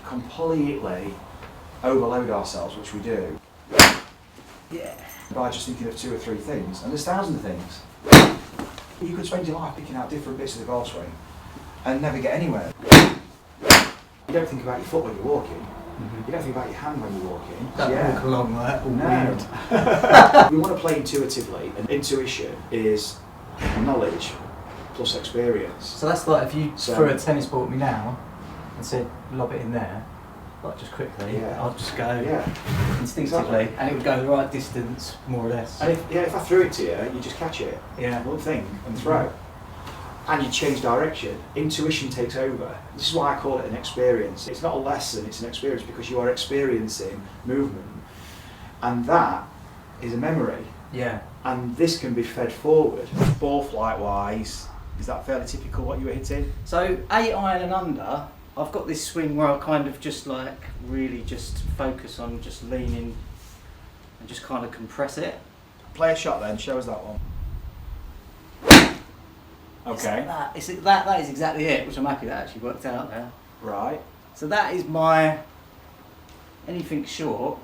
completely overload ourselves, which we do, by just thinking of 2 or 3 things, and there's thousands of things. You could spend your life picking out different bits of the golf swing and never get anywhere. You don't think about your foot when you're walking. You don't think about your hand when you're walking. Don't walk along like all No. We want to play intuitively, and intuition is knowledge plus experience. So that's like if you threw a tennis ball at me now and said lob it in there, like just quickly, I'll just go instinctively, and it would go the right distance, more or less. And if I threw it to you, you just catch it, one thing, and throw. And you change direction. Intuition takes over. This is why I call it an experience. It's not a lesson, it's an experience, because you are experiencing movement. And that is a memory. Yeah. And this can be fed forward. Ball flight wise, is that fairly typical what you were hitting? So 8 iron and under, I've got this swing where I kind of just like really just focus on just leaning and just kind of compress it. Play a shot then, show us that one. Okay. That is exactly it, which I'm happy that actually worked out there. Right. So that is my anything short,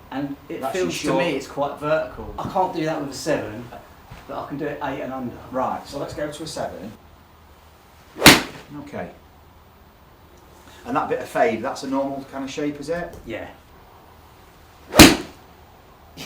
and it feels to me it's quite vertical. I can't do that with a 7, but I can do it 8 and under. Right, so let's go to a 7. Okay. And that bit of fade, that's a normal kind of shape, is it? Yeah.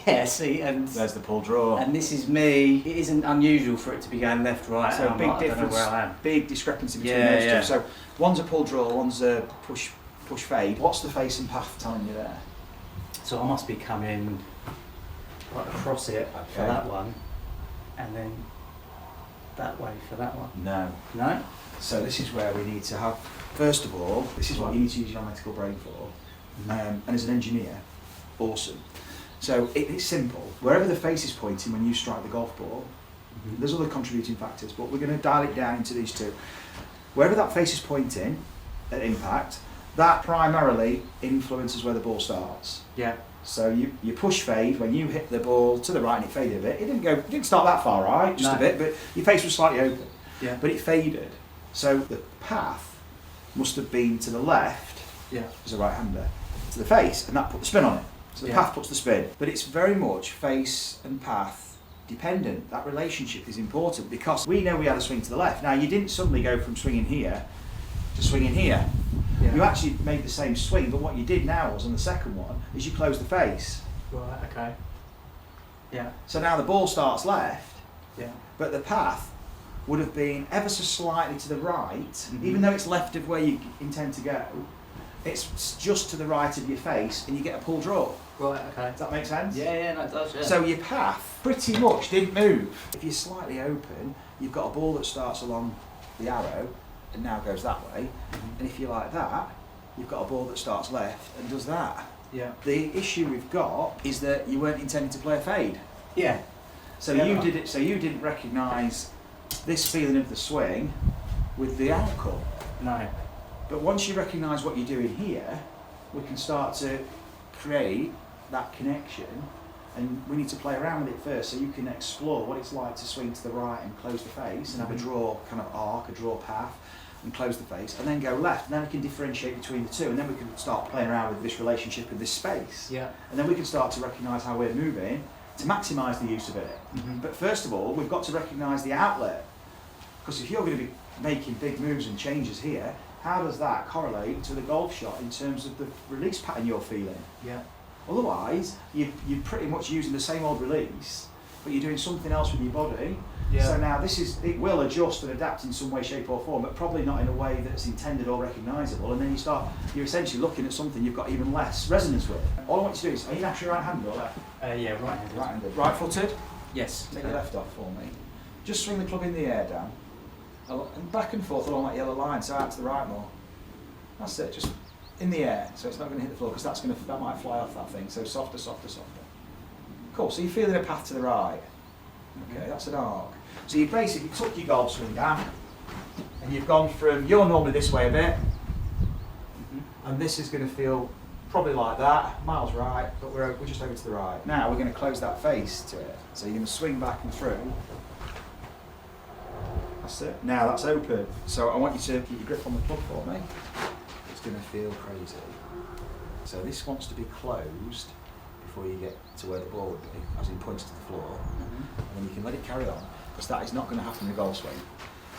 Yeah, see, and there's the pull draw. And this is me. It isn't unusual for it to be going left, right. So big difference. I don't know where I am. Big discrepancy between those two. So one's a pull draw, one's a push fade. What's the face and path telling you there? So I must be coming right across it for that one, and then that way for that one. No. So this is where we need to have. First of all, this is what you need to use your analytical brain for. And as an engineer, awesome. So it's simple. Wherever the face is pointing when you strike the golf ball, there's other contributing factors, but we're going to dial it down into these 2. Wherever that face is pointing at impact, that primarily influences where the ball starts. Yeah. So you push fade when you hit the ball to the right and it faded a bit. It didn't start that far right, just a bit, but your face was slightly open. Yeah. But it faded. So the path must have been to the left as a right-hander, to the face, and that put the spin on it. So the path puts the spin, but it's very much face and path dependent. That relationship is important because we know we had a swing to the left. Now you didn't suddenly go from swinging here to swinging here. Yeah. You actually made the same swing, but what you did now was on the second one is you closed the face. Right, okay. Yeah. So now the ball starts left, but the path would have been ever so slightly to the right, even though it's left of where you intend to go. It's just to the right of your face, and you get a pull draw. Right, okay. Does that make sense? Yeah, no, it does, yeah. So your path pretty much didn't move. If you're slightly open, you've got a ball that starts along the arrow and now goes that way. And if you're like that, you've got a ball that starts left and does that. Yeah. The issue we've got is that you weren't intending to play a fade. Yeah. So you did it. So you didn't recognise this feeling of the swing with the outcome. No. But once you recognise what you're doing here, we can start to create that connection, and we need to play around with it first so you can explore what it's like to swing to the right and close the face and have a draw kind of arc, a draw path, and close the face, and then go left, and then we can differentiate between the 2, and then we can start playing around with this relationship of this space. Yeah. And then we can start to recognise how we're moving to maximise the use of it. But first of all, we've got to recognise the outlet, because if you're going to be making big moves and changes here, how does that correlate to the golf shot in terms of the release pattern you're feeling? Yeah. Otherwise, you're pretty much using the same old release, but you're doing something else with your body. Yeah. So now it will adjust and adapt in some way, shape or form, but probably not in a way that's intended or recognisable. And then you're essentially looking at something you've got even less resonance with. All I want you to do is, are you naturally right-handed or left? Yeah, right-handed. Right-handed. Right-footed? Yes. Take your left off for me. Just swing the club in the air down. And back and forth along that yellow line, so out to the right more. That's it, just in the air, so it's not going to hit the floor, because that might fly off that thing, so softer, softer, softer. Cool, so you're feeling a path to the right. Okay, that's an arc. So you basically took your golf swing down, and you've gone from, you're normally this way a bit, and this is going to feel probably like that, miles right, but we're just over to the right. Now we're going to close that face to it, so you're going to swing back and through. That's it. Now that's open. So I want you to keep your grip on the club for me. it's going to feel crazy. So this wants to be closed before you get to where the ball would be, as in points to the floor, and then you can let it carry on, because that is not going to happen in a golf swing.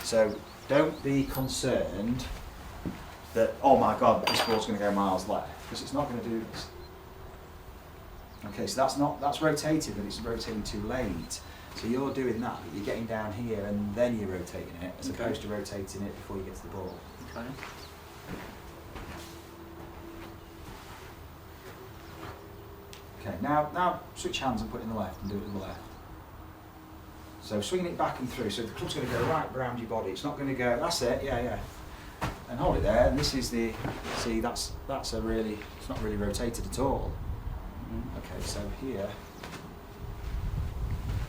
So don't be concerned that, oh my God, this ball's going to go miles left, because it's not going to do this. Okay, so that's rotated, but it's rotating too late. So you're doing that, but you're getting down here and then you're rotating it, as opposed to rotating it before you get to the ball. Okay. Okay, now switch hands and put it in the left and do it in the left. So swinging it back and through, so the club's going to go right around your body. It's not going to go, that's it, yeah. And hold it there, and this is the, see, that's a really, it's not really rotated at all. Okay, so here,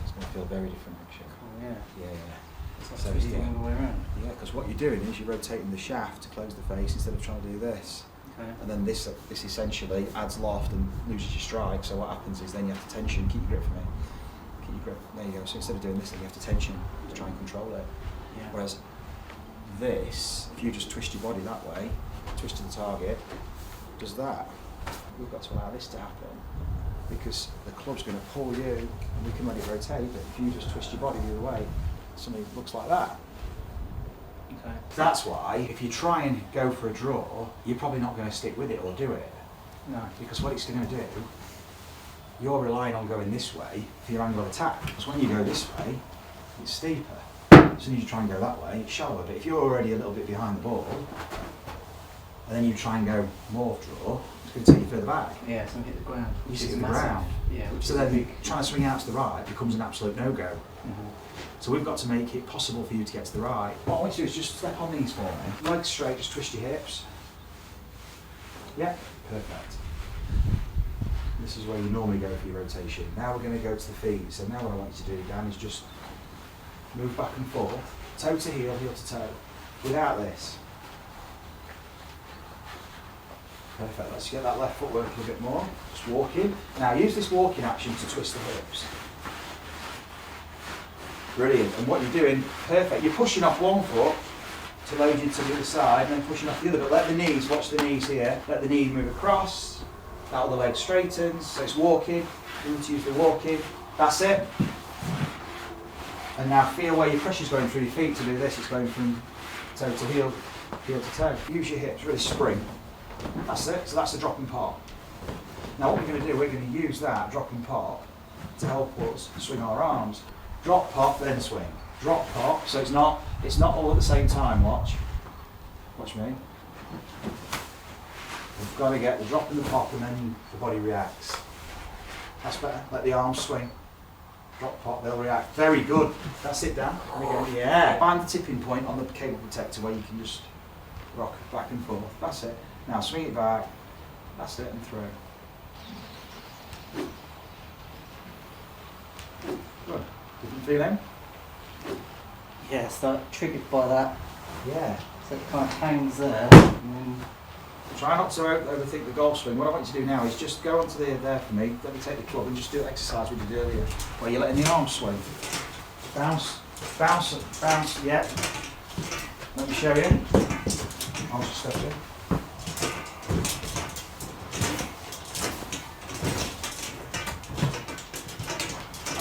it's going to feel very different actually. Oh yeah. Yeah. So here, all the way around. Yeah, because what you're doing is you're rotating the shaft to close the face instead of trying to do this. Okay. And then this essentially adds loft and loses your strike. So what happens is then you have to tension. Keep your grip for me. Keep your grip. There you go. So instead of doing this, then you have to tension to try and control it. Yeah. Whereas this, if you just twist your body that way, twist to the target, does that. We've got to allow this to happen because the club's going to pull you, and we can let it rotate. But if you just twist your body the other way, something looks like that. Okay. That's why, if you try and go for a draw, you're probably not going to stick with it or do it. No. Because what it's going to do, you're relying on going this way for your angle of attack. Because when you go this way, it's steeper. As soon as you try and go that way, it's shallower. But if you're already a little bit behind the ball, and then you try and go more draw, it's going to take you further back. Yeah, so hit the ground. You hit the ground. Yeah. So then trying to swing out to the right becomes an absolute no-go. Mm-hmm. So we've got to make it possible for you to get to the right. What I want you to do is just step on these for me. Legs straight, just twist your hips. Yeah, perfect. This is where you normally go for your rotation. Now we're going to go to the feet. So now what I want you to do, Dan, is just move back and forth, toe to heel, heel to toe, without this. Perfect, let's get that left foot working a bit more. Just walking. Now use this walking action to twist the hips. Brilliant, and what you're doing, perfect, you're pushing off one foot to load you to the other side and then pushing off the other, but let the knees, watch the knees here, let the knee move across, now the leg straightens, so it's walking, you need to use the walking, that's it. And now feel where your pressure's going through your feet to do this, it's going from toe to heel, heel to toe. Use your hips, really spring, that's it, so that's the drop and pop. Now what we're going to do, we're going to use that drop and pop to help us swing our arms. Drop, pop, then swing. Drop, pop, so it's not all at the same time, watch. Watch me. We've got to get the drop and the pop and then the body reacts. That's better, let the arms swing. Drop, pop, they'll react. Very good. That's it, Dan. There we go. Yeah. Find the tipping point on the cable protector where you can just rock back and forth. That's it. Now swing it back. That's it, and through. Good. Different feeling? Yeah, start triggered by that. Yeah. So it kind of hangs there. And then Try not to overthink the golf swing. What I want you to do now is just go onto there for me. Let me take the club and just do an exercise we did earlier, where you're letting the arms swing. Bounce, bounce, bounce. Yeah. Let me show you. I'll just step in.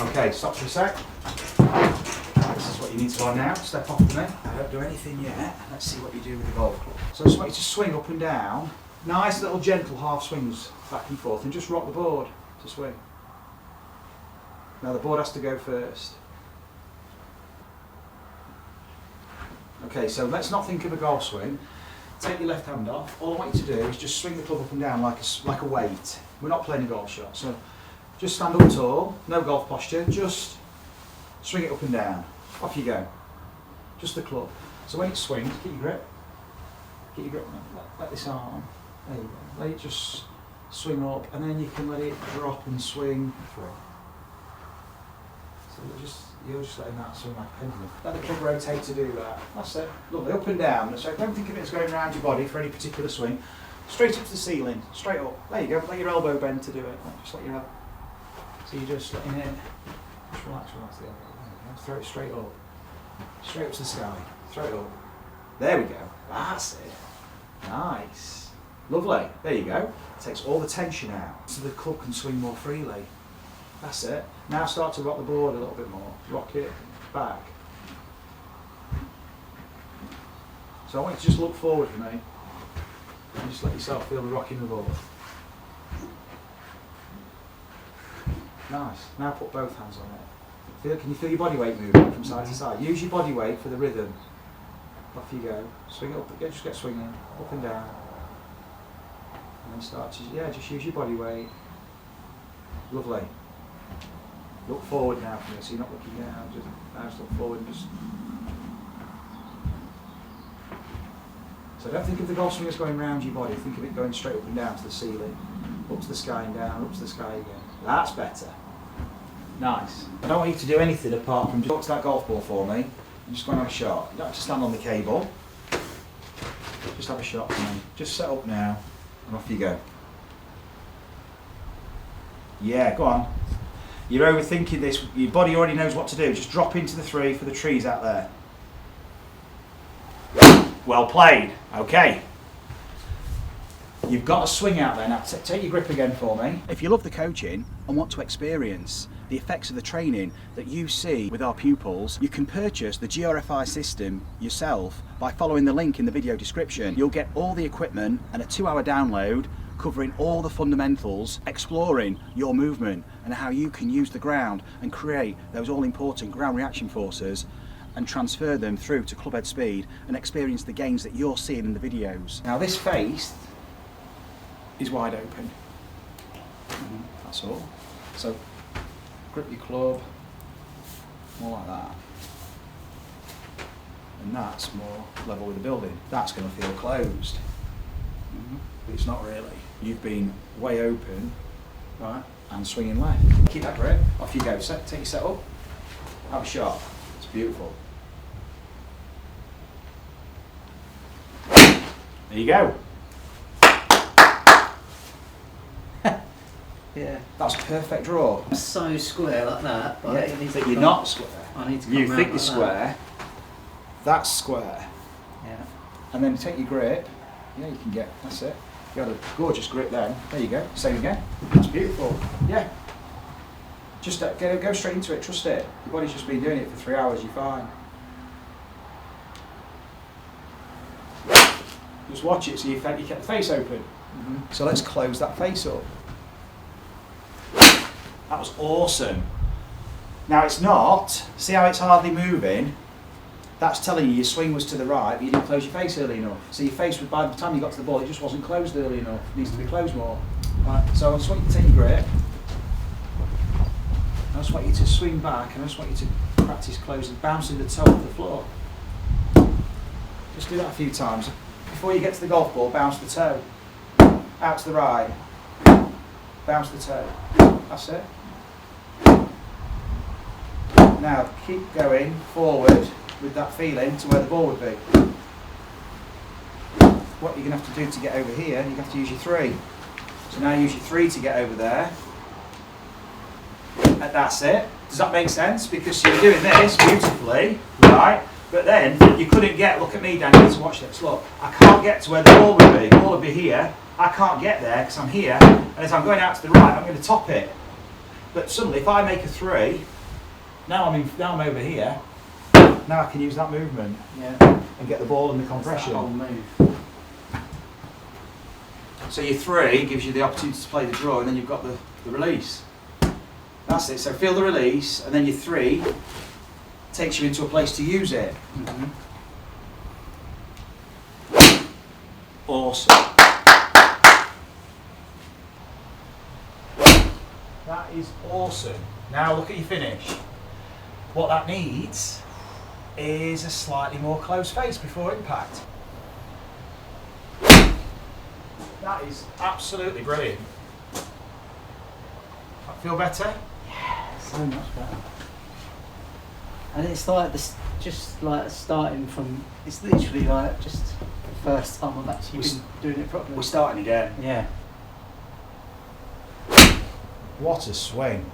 Okay, stop for a sec. This is what you need to do now. Step off to me. I don't do anything yet. Let's see what you do with the golf club. So I just want you to swing up and down. Nice little gentle half swings back and forth and just rock the board to swing. Now the board has to go first. Okay, so let's not think of a golf swing. Take your left hand off. All I want you to do is just swing the club up and down like a weight. We're not playing a golf shot. So just stand up tall, no golf posture, just swing it up and down. Off you go. Just the club. So when it swings, keep your grip. Keep your grip. Let this arm. There you go. Let it just swing up, and then you can let it drop and swing through. So you're just letting that swing like a pendulum. Let the club rotate to do that. That's it. Lovely. Up and down. So don't think of it as going around your body for any particular swing. Straight up to the ceiling. Straight up. There you go. Let your elbow bend to do it. Just let your elbow. So you're just letting it. Just relax the elbow. There you go. Throw it straight up. Straight up to the sky. Throw it up. There we go. That's it. Nice. Lovely. There you go. Takes all the tension out so the club can swing more freely. That's it. Now start to rock the board a little bit more. Rock it back. So I want you to just look forward for me and just let yourself feel the rocking the ball. Nice. Now put both hands on it. Can you feel your body weight moving from side to side? Use your body weight for the rhythm. Off you go. Swing it up, just get swinging, up and down. And then start to, just use your body weight. Lovely. Look forward now for me, so you're not looking down, just look forward and just... So don't think of the golf swing as going round your body, think of it going straight up and down to the ceiling, up to the sky and down, up to the sky again. That's better. Nice. I don't want you to do anything apart from just talk to that golf ball for me and just go and have a shot. You don't have to stand on the cable. Just have a shot for me. Just set up now and off you go. Yeah, go on. You're overthinking this. Your body already knows what to do. Just drop into the 3 for the trees out there. Well played. Okay. You've got a swing out there. Now take your grip again for me. If you love the coaching and want to experience the effects of the training that you see with our pupils, you can purchase the GRFI system yourself by following the link in the video description. You'll get all the equipment and a 2-hour download covering all the fundamentals, exploring your movement and how you can use the ground and create those all-important ground reaction forces and transfer them through to clubhead speed and experience the gains that you're seeing in the videos. Now this face is wide open. That's all. So grip your club, more like that. And that's more level with the building. That's going to feel closed. But it's not really. You've been way open, right, and swinging left. Keep that grip. Off you go. Take your set up. Have a shot. It's beautiful. There you go. Yeah. That's a perfect draw. I'm so square like that, but yeah, but you're not square. I need to come you think like you're square. That's square. Yeah. And then take your grip. Yeah, you can get. That's it. You got a gorgeous grip then. There you go. Same again. It's beautiful. Yeah. Just go straight into it. Trust it. Your body's just been doing it for 3 hours. You're fine. Just watch it so you kept the face open. So let's close that face up. That was awesome. Now it's not. See how it's hardly moving? That's telling you your swing was to the right, but you didn't close your face early enough. So your face, by the time you got to the ball, it just wasn't closed early enough. It needs to be closed more. Right, so I just want you to take your grip. I just want you to swing back, and I just want you to practice closing, bouncing the toe off the floor. Just do that a few times. Before you get to the golf ball, bounce the toe. Out to the right. Bounce the toe. That's it. Now keep going forward with that feeling to where the ball would be. What you're going to have to do to get over here, you have to use your 3. So now use your 3 to get over there. And that's it. Does that make sense? Because you're doing this beautifully, right? But then you couldn't get, look at me Dan, you need to watch this, look. I can't get to where the ball would be. The ball would be here. I can't get there because I'm here. And as I'm going out to the right, I'm going to top it. But suddenly if I make a 3, now I'm over here. Now I can use that movement, and get the ball in the compression. That's that whole move. So your 3 gives you the opportunity to play the draw, and then you've got the release. That's it. So feel the release, and then your 3 takes you into a place to use it. Awesome. That is awesome. Now look at your finish. What that needs is a slightly more closed face before impact. That is absolutely brilliant. I feel better? Yeah, so much better. And it's like this, just like starting from. It's literally like just the first time I've actually been doing it properly. We're starting again. Yeah. What a swing!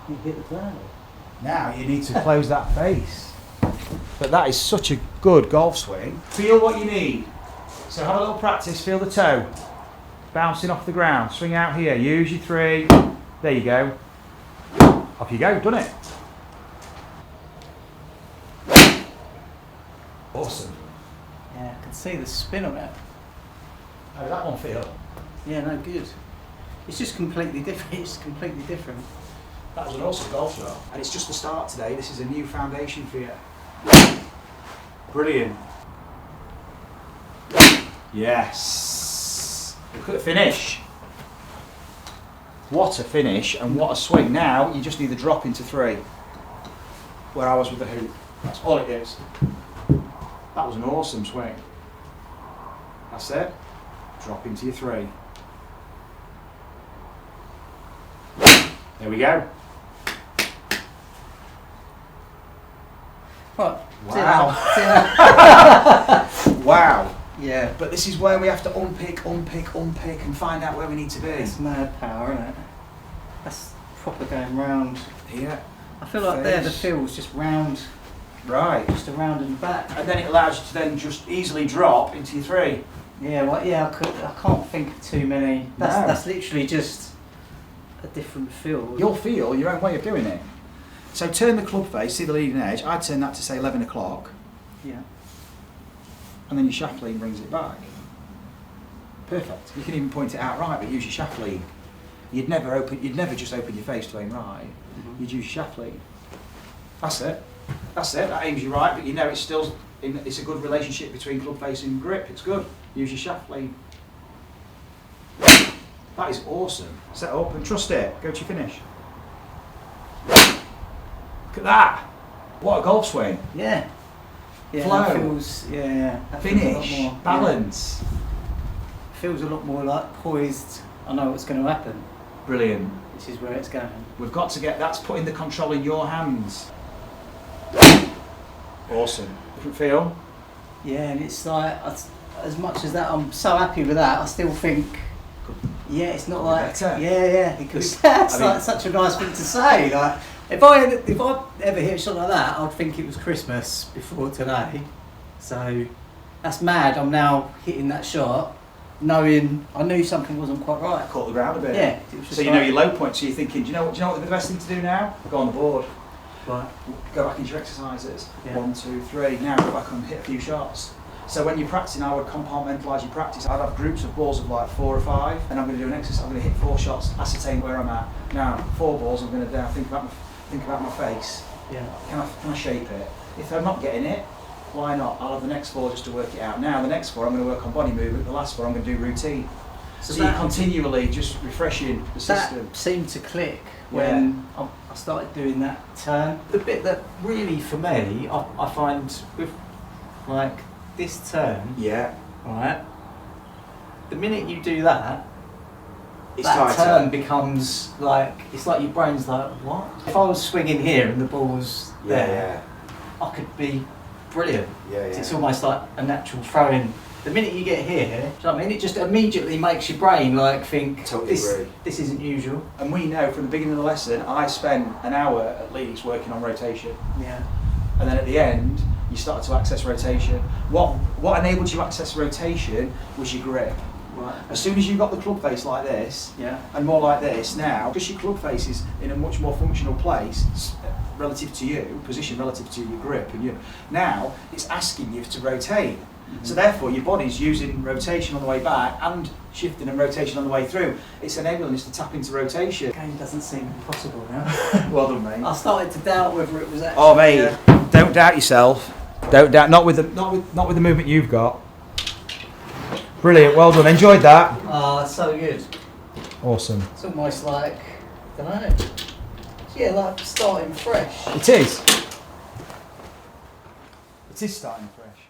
You hit the bird. Now you need to close that face. But that is such a good golf swing. Feel what you need. So have a little practice, feel the toe. Bouncing off the ground, swing out here, use your 3. There you go. Off you go, done it. Awesome. Yeah, I can see the spin on it. How did that one feel? Yeah, no, good. It's just completely different. It's completely different. That was an awesome golf shot. And it's just the start today. This is a new foundation for you. Brilliant. Yes. Look at the finish. What a finish and what a swing. Now you just need the drop into 3. Where I was with the hoop. That's all it is. That was an awesome swing. That's it. Drop into your 3. There we go. Right. Wow. Wow. Yeah. But this is where we have to unpick and find out where we need to be. It's mad power, isn't it? That's proper going round. Here. I feel like there the feel's just round. Right. Just around and back. And then it allows you to then just easily drop into your 3. Yeah, well, yeah, I can't think of too many. That's literally just a different feel. You'll feel your own way of doing it. So turn the club face, see the leading edge. I'd turn that to say 11 o'clock. Yeah. And then your shaft lean brings it back. Perfect. You can even point it out right, but use your shaft lean. You'd never just open your face to aim right. Mm-hmm. You'd use your shaft lean. That's it. That's it. That aims you right, but you know it's still it's a good relationship between club face and grip. It's good. Use your shaft lean. That is awesome. Set up and trust it. Go to your finish. Look at that. What a golf swing. Yeah. Yeah. Flow. That feels, yeah. That Finish. feels a lot more, Balance. Yeah. Feels a lot more like poised. I know what's going to happen. Brilliant. This is where it's going. We've got to get, that's putting the control in your hands. Awesome. Different feel? Yeah, and it's like, as much as that, I'm so happy with that, I still think, yeah, it's not like, better. yeah, it could be better. It's like such a nice thing to say. Like, if I ever hit a shot like that, I'd think it was Christmas before today. So, that's mad. I'm now hitting that shot, knowing I knew something wasn't quite right. Caught the ground a bit. Yeah. It was just so you know your low point, so you're thinking, do you know what would be the best thing to do now? Go on the board. Right. Go back into your exercises. Yeah. 1, 2, 3. Now go back and hit a few shots. So when you're practicing, I would compartmentalise your practice. I'd have groups of balls of like 4 or 5, and I'm going to do an exercise. I'm going to hit 4 shots, ascertain where I'm at. Now 4 balls, I'm going to now think about my face. Yeah. Can I shape it? If I'm not getting it, why not? I'll have the next 4 just to work it out. Now the next 4 I'm going to work on body movement. The last 4 I'm going to do routine. So you're continually just refreshing the system. That seemed to click when I started doing that turn. The bit that really, for me, I find with like this turn, right, the minute you do that, that turn becomes like, it's like your brain's like, what? If I was swinging here and the ball's there, I could be brilliant. It's almost like a natural throw-in. The minute you get here, do you know what I mean? It just immediately makes your brain like think, this isn't usual. And we know from the beginning of the lesson, I spent an hour at least working on rotation. Yeah. And then at the end, you started to access rotation. What enabled you to access rotation was your grip. Right. As soon as you got the club face like this, and more like this, now, because your club face is in a much more functional place relative to you, position relative to your grip, and now it's asking you to rotate. So therefore your body's using rotation on the way back and shifting and rotation on the way through. It's enabling us to tap into rotation. The game doesn't seem impossible now. Well done, mate. I started to doubt whether it was actually... Oh mate, don't doubt yourself. Don't doubt, not with the movement you've got. Brilliant, well done, enjoyed that. Oh, it's so good. Awesome. It's almost like, I don't know, yeah, like starting fresh. It is. It is starting fresh.